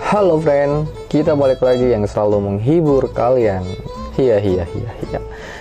Halo friend, kita balik lagi yang selalu menghibur kalian. Hiya.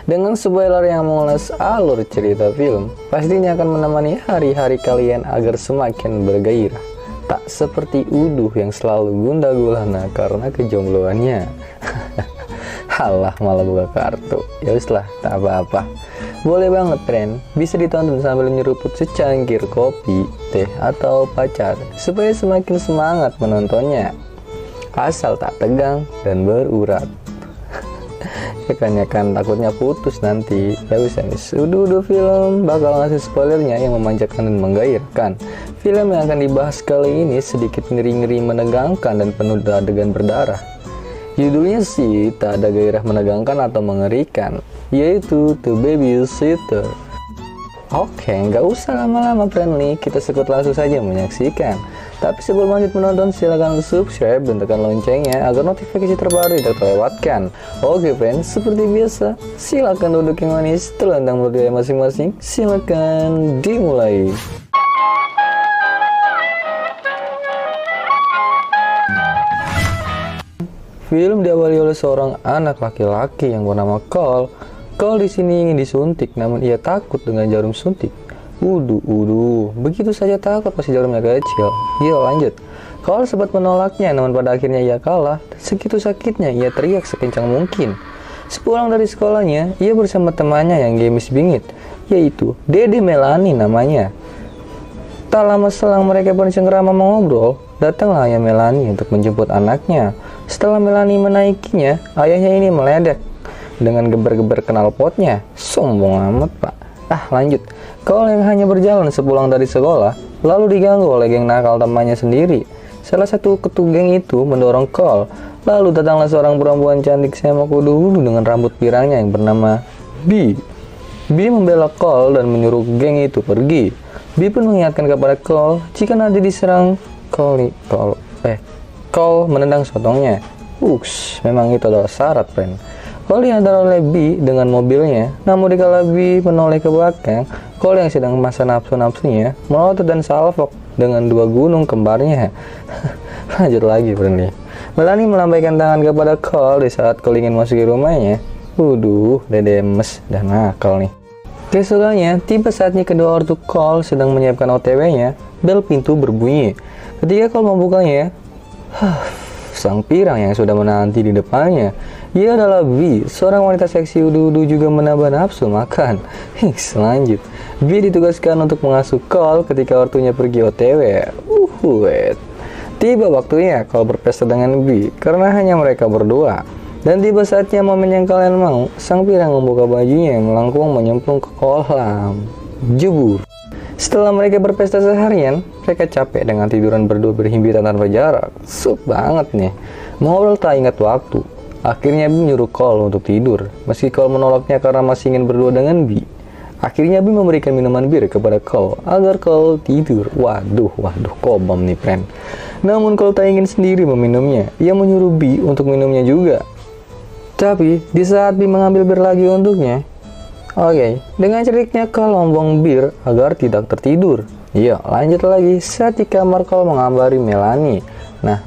Dengan spoiler yang mengulas alur cerita film, pastinya akan menemani hari-hari kalian agar semakin bergairah. Tak seperti Uduh yang selalu gundah gulana karena kejombloannya. Halah, malah buka kartu. Ya uslah, tak apa-apa. Boleh banget friend, bisa ditonton sambil nyeruput secangkir kopi, teh, atau pacar, supaya semakin semangat menontonnya. Asal tak tegang dan berurat. Ya kan takutnya putus nanti. Ya bisa nih, Uduh film bakal ngasih spoilernya yang memanjakan dan menggairahkan. Film yang akan dibahas kali ini sedikit ngeri-ngeri, menegangkan, dan penuh adegan berdarah. Judulnya sih tak ada gairah menegangkan atau mengerikan, yaitu The Babysitter. Oke, nggak usah lama-lama friendly, kita sekut langsung saja menyaksikan. Tapi sebelum lanjut menonton, silahkan subscribe dan tekan loncengnya agar notifikasi terbaru tidak terlewatkan. Oke friends, seperti biasa, silahkan duduk yang manis, telentang berdiri masing-masing, silahkan dimulai. Film diawali oleh seorang anak laki-laki yang bernama Cole. Cole di sini ingin disuntik, namun ia takut dengan jarum suntik. Begitu saja takut pasti jarumnya kecil. Yuk lanjut. Cole sempat menolaknya, namun pada akhirnya ia kalah. Segitu sakitnya, ia teriak sekencang mungkin. Sepulang dari sekolahnya, ia bersama temannya yang gemes bingit, yaitu Dede Melanie namanya. Tak lama selang mereka bercengkrama mengobrol, datanglah ayah Melanie untuk menjemput anaknya. Setelah Melanie menaikinya, ayahnya ini meledek dengan geber-geber knalpotnya. Sombong amat pak. Lanjut. Cole yang hanya berjalan sepulang dari sekolah, lalu diganggu oleh geng nakal temannya sendiri. Salah satu ketua geng itu mendorong Cole. Lalu datanglah seorang perempuan cantik semak uduh dengan rambut pirangnya yang bernama B. B membela Cole dan menyuruh geng itu pergi. B pun mengingatkan kepada Cole jika nanti diserang Cole menendang sotongnya. Memang itu adalah syarat friend. Cole diantar oleh B dengan mobilnya, namun dikala B menoleh ke belakang, Cole yang sedang masa nafsu-nafsunya melotot dan salvok dengan dua gunung kembarnya. Lanjut lagi friend. Melanie melambaikan tangan kepada Cole di saat Cole ingin masuki rumahnya. Dede mes dan nakal nih. Keesokannya, tiba saatnya kedua ortu Cole sedang menyiapkan OTW-nya. Bel pintu berbunyi. Ketika Cole membukanya, sang pirang yang sudah menanti di depannya. Ia adalah B, seorang wanita seksi uduh-uduh juga menambah nafsu makan. Lanjut. B ditugaskan untuk mengasuh Cole ketika ortunya pergi OTW. Tiba waktunya Cole berpesta dengan B karena hanya mereka berdua. Dan tiba saatnya momen yang kalian mau, sang pirang membuka bajunya yang melengkung menyemplung ke kolam. Jebur. Setelah mereka berpesta seharian, mereka capek dengan tiduran berdua berhimpitan tanpa jarak. Banget nih. Ngobrol tak ingat waktu. Akhirnya B menyuruh Cole untuk tidur. Meski Cole menolaknya karena masih ingin berdua dengan B. Akhirnya B memberikan minuman bir kepada Cole agar Cole tidur. Waduh, kobam nih friend. Namun Cole tak ingin sendiri meminumnya. Ia menyuruh B untuk minumnya juga. Tapi di saat B mengambil bir lagi untuknya, dengan ceriknya Cole membuang bir agar tidak tertidur. Lanjut lagi saat di kamar Cole mengabari Melanie. Nah,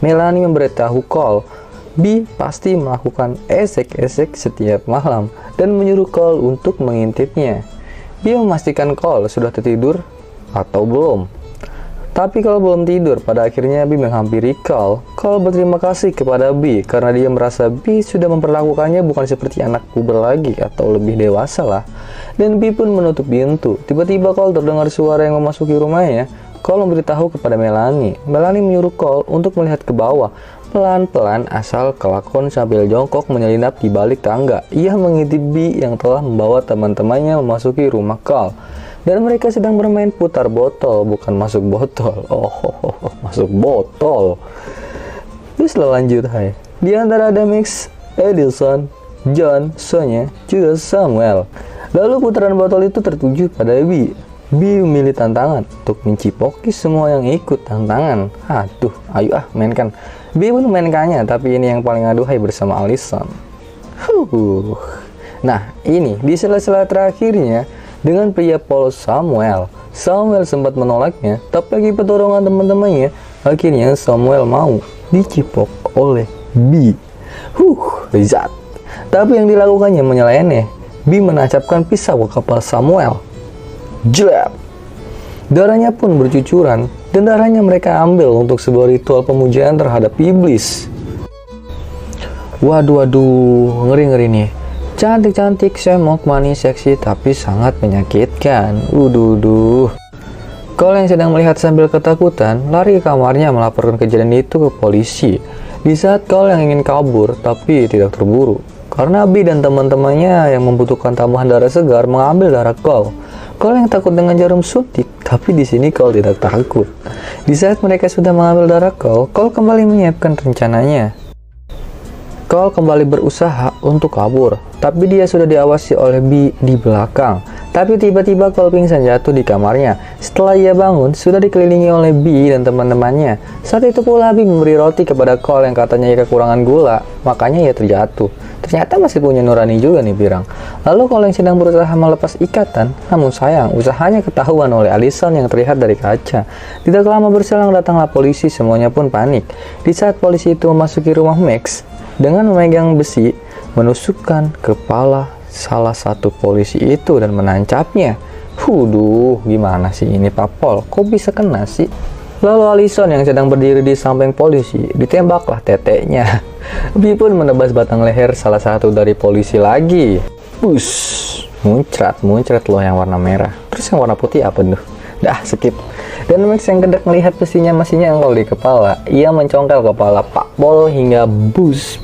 Melanie memberitahu Cole B pasti melakukan esek-esek setiap malam dan menyuruh Cole untuk mengintipnya. B memastikan Cole sudah tertidur atau belum. Tapi Cole belum tidur. Pada akhirnya B menghampiri Cole. Cole berterima kasih kepada B karena dia merasa B sudah memperlakukannya bukan seperti anak puber lagi atau lebih dewasa lah. Dan B pun menutup pintu. Tiba-tiba Cole terdengar suara yang memasuki rumahnya. Cole memberitahu kepada Melanie. Melanie menyuruh Cole untuk melihat ke bawah. Pelan-pelan asal kelakon sambil jongkok menyelinap di balik tangga. Ia mengintip B yang telah membawa teman-temannya memasuki rumah Cole. Dan mereka sedang bermain putar botol, bukan masuk botol. Masuk botol. Terus lanjut, Di antara ada Max, Edison, John, Sonya, juga Samuel. Lalu putaran botol itu tertuju pada B. B memilih tantangan untuk mencipoki semua yang ikut tantangan. Ayo mainkan. B pun mainkannya, tapi ini yang paling aduhai bersama Allison. Nah, ini di sela-sela terakhirnya dengan pria polos Samuel. Samuel sempat menolaknya, tapi lagi pertolongan teman-temannya, Akhirnya Samuel mau dicipok oleh B. Lezat. Tapi yang dilakukannya menyeleneh. B menancapkan pisau ke kepala Samuel. Jelap. Darahnya pun bercucuran, dan darahnya mereka ambil untuk sebuah ritual pemujaan terhadap iblis. Waduh, ngeri nih. Cantik-cantik, semok, manis, seksi, tapi sangat menyakitkan. Cole yang sedang melihat sambil ketakutan, lari ke kamarnya melaporkan kejadian itu ke polisi. Di saat Cole yang ingin kabur, tapi tidak terburu. Karena B dan teman-temannya yang membutuhkan tambahan darah segar mengambil darah Cole. Cole yang takut dengan jarum suntik, tapi di sini Cole tidak takut. Di saat mereka sudah mengambil darah Cole kembali menyiapkan rencananya. Cole kembali berusaha untuk kabur, tapi dia sudah diawasi oleh B di belakang. Tapi tiba-tiba Cole pingsan jatuh di kamarnya. Setelah ia bangun, sudah dikelilingi oleh B dan teman-temannya. Saat itu pula B memberi roti kepada Cole yang katanya ia kekurangan gula, makanya ia terjatuh. Ternyata masih punya nurani juga nih pirang. Lalu Cole yang sedang berusaha melepas ikatan, namun sayang usahanya ketahuan oleh Allison yang terlihat dari kaca. Tidak lama berselang datanglah polisi, semuanya pun panik. Di saat polisi itu memasuki rumah Max, dengan memegang besi, menusukkan kepala salah satu polisi itu dan menancapnya. Gimana sih ini Pak Pol? Kok bisa kena sih? Lalu Allison yang sedang berdiri di samping polisi, ditembaklah teteknya. B pun menebas batang leher salah satu dari polisi lagi. Muncrat loh yang warna merah. Terus yang warna putih apa tuh? Dah, skip. Dan Max yang kedek melihat besinya masih nyangkol di kepala. Ia mencongkel kepala Pak Pol hingga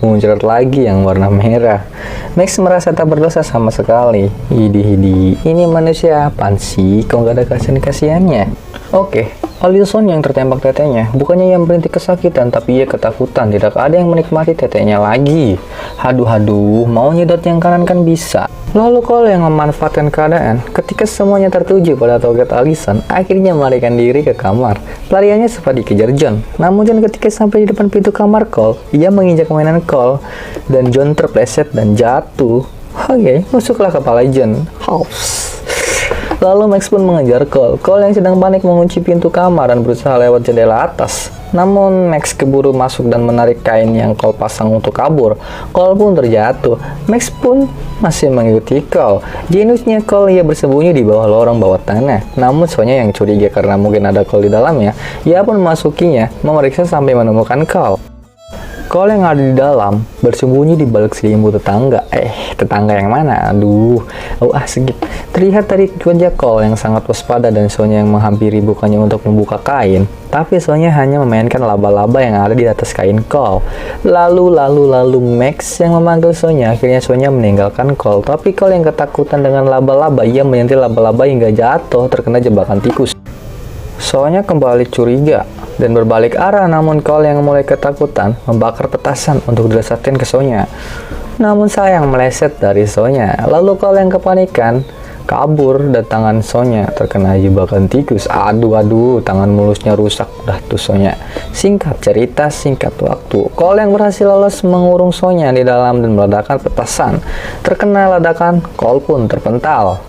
muncrat lagi yang warna merah. Max merasa tak berdosa sama sekali. Ini manusia apaan sih? Kok gak ada kasihan-kasihannya? Oke, Allison yang tertembak tetenya, bukannya yang berhenti kesakitan, tapi ia ketakutan. Tidak ada yang menikmati tetenya lagi. Haduh, mau nyedot yang kanan kan bisa. Lalu Cole yang memanfaatkan keadaan, ketika semuanya tertuju pada target Allison, akhirnya melarikan diri ke kamar. Pelariannya sempat dikejar John, namun John ketika sampai di depan pintu kamar Cole, ia menginjak mainan Cole, dan John terpleset dan jatuh. Masuklah kepala John. Lalu Max pun mengejar Cole. Cole yang sedang panik mengunci pintu kamar dan berusaha lewat jendela atas. Namun Max keburu masuk dan menarik kain yang Cole pasang untuk kabur. Cole pun terjatuh. Max pun masih mengikuti Cole. Jeniusnya Cole, ia bersembunyi di bawah lorong bawah tanah. Namun Sonya yang curiga karena mungkin ada Cole di dalamnya, ia pun memasukinya, memeriksa sampai menemukan Cole. Cole yang ada di dalam bersembunyi di balik selimut tetangga. Tetangga yang mana? Sedikit. Terlihat dari wajah Cole yang sangat waspada dan Sonya yang menghampiri bukannya untuk membuka kain, tapi Sonya hanya memainkan laba-laba yang ada di atas kain Cole. Lalu Max yang memanggil Sonya. Akhirnya Sonya meninggalkan Cole, tapi Cole yang ketakutan dengan laba-laba, ia menyentil laba-laba hingga jatuh terkena jebakan tikus. Sonya kembali curiga dan berbalik arah, namun Cole yang mulai ketakutan membakar petasan untuk dilesatin ke Sonya. Namun sayang meleset dari Sonya. Lalu Cole yang kepanikan kabur dan tangan Sonya terkena jebakan tikus. Tangan mulusnya rusak dah tuh Sonya. Singkat cerita, singkat waktu, Cole yang berhasil lolos mengurung Sonya di dalam dan meledakkan petasan. Terkena ledakan, Cole pun terpental.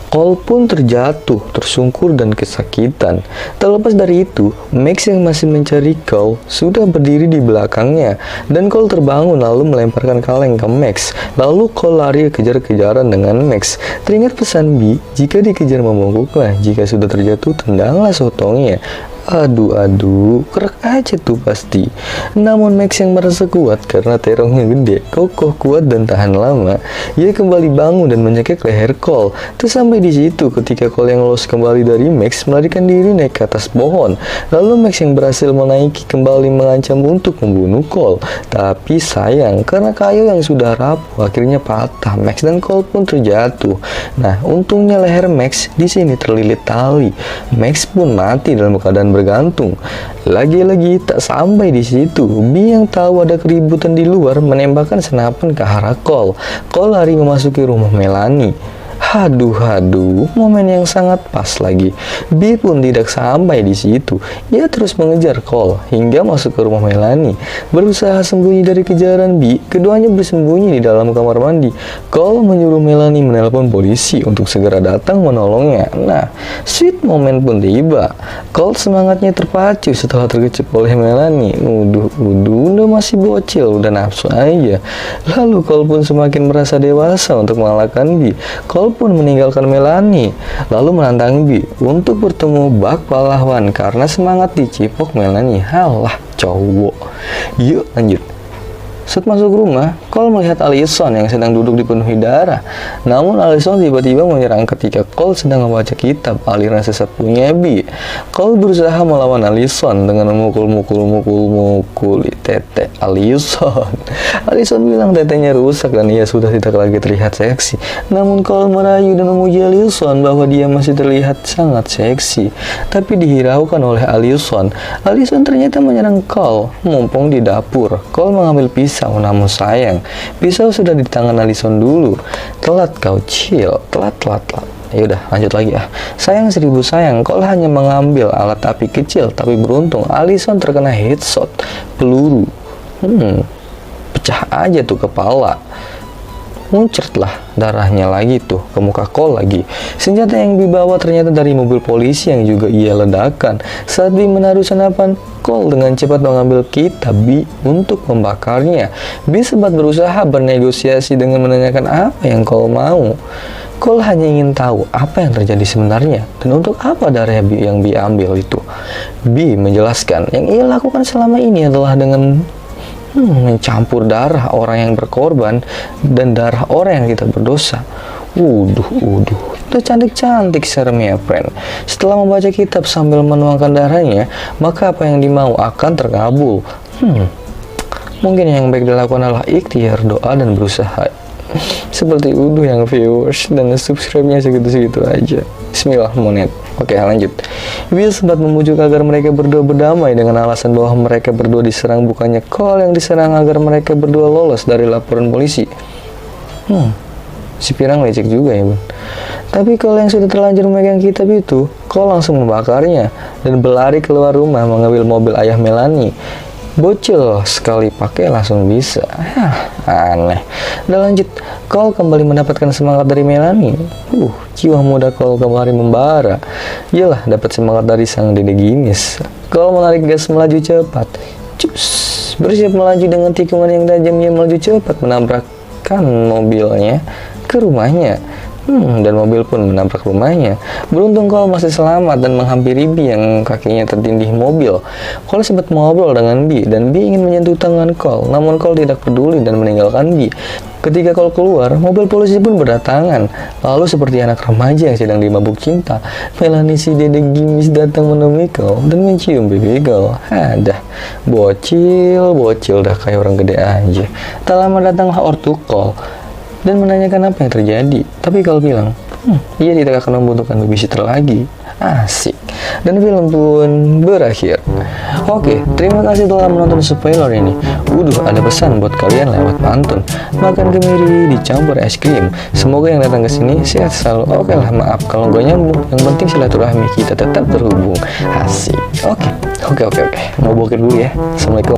Cole pun terjatuh, tersungkur dan kesakitan. Terlepas dari itu, Max yang masih mencari Cole sudah berdiri di belakangnya, dan Cole terbangun lalu melemparkan kaleng ke Max. Lalu Cole lari kejar-kejaran dengan Max. Teringat pesan B, jika dikejar membungkuklah, jika sudah terjatuh tendanglah sotongnya. Kerak aja tuh pasti. Namun Max yang merasa kuat karena terongnya gede, kokoh, kuat dan tahan lama. Ia kembali bangun dan mencekik leher Cole. Terus sampai di situ ketika Cole yang lolos kembali dari Max melarikan diri naik ke atas pohon. Lalu Max yang berhasil menaiki kembali mengancam untuk membunuh Cole. Tapi sayang karena kayu yang sudah rapuh akhirnya patah. Max dan Cole pun terjatuh. Nah, untungnya leher Max di sini terlilit tali. Max pun mati dalam keadaan bergantung. Lagi-lagi tak sampai di situ, B yang tahu ada keributan di luar menembakkan senapan ke arah Cole. Cole lari memasuki rumah Melanie. Haduh, momen yang sangat pas lagi. B pun tidak sampai di situ. Ia terus mengejar Cole hingga masuk ke rumah Melanie. Berusaha sembunyi dari kejaran B, keduanya bersembunyi di dalam kamar mandi. Cole menyuruh Melanie menelpon polisi untuk segera datang menolongnya. Nah, sweet momen pun tiba. Cole semangatnya terpacu setelah terkejut oleh Melanie. Udah masih bocil, udah nafsu aja. Lalu Cole pun semakin merasa dewasa untuk mengalahkan B. Cole pun meninggalkan Melanie, lalu menantang B untuk bertemu bak pahlawan karena semangat dicipok Melanie. Halah, cowok. Yuk lanjut. Saat masuk rumah, Cole melihat Allison yang sedang duduk dipenuhi darah. Namun Allison tiba-tiba menyerang ketika Cole sedang membaca kitab aliran sesat punya B. Cole berusaha melawan Allison dengan memukul tete Allison. Allison bilang tetenya rusak dan ia sudah tidak lagi terlihat seksi. Namun Cole merayu dan memuji Allison bahwa dia masih terlihat sangat seksi. Tapi dihiraukan oleh Allison. Allison ternyata menyerang Cole mumpung di dapur. Cole mengambil pisau, namun sayang, pisau sudah di tangan Allison dulu. Telat kau, Cil. Telat. Yaudah, lanjut lagi ya. Sayang 1000 sayang, Cole hanya mengambil alat api kecil, tapi beruntung Allison terkena headshot peluru. Pecah aja tuh kepala. Muncratlah darahnya lagi tuh ke muka Cole lagi. Senjata yang dibawa ternyata dari mobil polisi yang juga ia ledakan. Saat B menaruh senapan, Cole dengan cepat mengambil kitab B untuk membakarnya. B sempat berusaha bernegosiasi dengan menanyakan apa yang Cole mau. Cole hanya ingin tahu apa yang terjadi sebenarnya dan untuk apa darah B yang B ambil itu. B menjelaskan yang ia lakukan selama ini adalah dengan mencampur darah orang yang berkorban dan darah orang yang tidak berdosa. Udah cantik-cantik seremnya, friend. Setelah membaca kitab sambil menuangkan darahnya, maka apa yang dimau akan terkabul. Mungkin yang baik dilakukan adalah ikhtiar, doa, dan berusaha. Seperti Uduh yang viewers dan subscribe-nya segitu-segitu aja. Bismillah, monet. Oke, lanjut. Will sempat memujuk agar mereka berdua berdamai dengan alasan bahwa mereka berdua diserang, bukannya Cole yang diserang agar mereka berdua lolos dari laporan polisi. Si pirang lecek juga ya, Bun. Tapi Cole yang sudah terlanjur memegang kitab itu, Cole langsung membakarnya dan berlari keluar rumah mengambil mobil ayah Melanie. Bocil sekali pakai langsung bisa. Aneh. Dan lanjut, Cole kembali mendapatkan semangat dari Melanie. Jiwa muda Cole kembali membara. Iyalah, dapat semangat dari sang dede Gimis. Cole menarik gas melaju cepat. Bersiap melaju dengan tikungan yang tajam. Ia melaju cepat menabrakkan mobilnya ke rumahnya. Dan mobil pun menabrak rumahnya. Beruntung Cole masih selamat dan menghampiri B yang kakinya tertindih mobil. Cole sempat mengobrol dengan B dan B ingin menyentuh tangan Cole, namun Cole tidak peduli dan meninggalkan B. Ketika Cole keluar, mobil polisi pun berdatangan. Lalu seperti anak remaja yang sedang dimabuk cinta, Melanie si dede Gimis datang menemui Cole dan mencium pipi Cole. Bocil dah kayak orang gede aja. Tak lama datanglah ortu Cole dan menanyakan apa yang terjadi. Tapi Cole bilang, ia tidak akan membutuhkan babysitter lagi. Asik. Dan film pun berakhir. Oke, terima kasih telah menonton spoiler ini. Ada pesan buat kalian lewat pantun. Makan kemiri dicampur es krim. Semoga yang datang ke sini sehat selalu. Oke lah, maaf kalau nggak nyambung. Yang penting silaturahmi kita tetap terhubung. Asik. Oke. Mau bokir dulu ya. Assalamualaikum.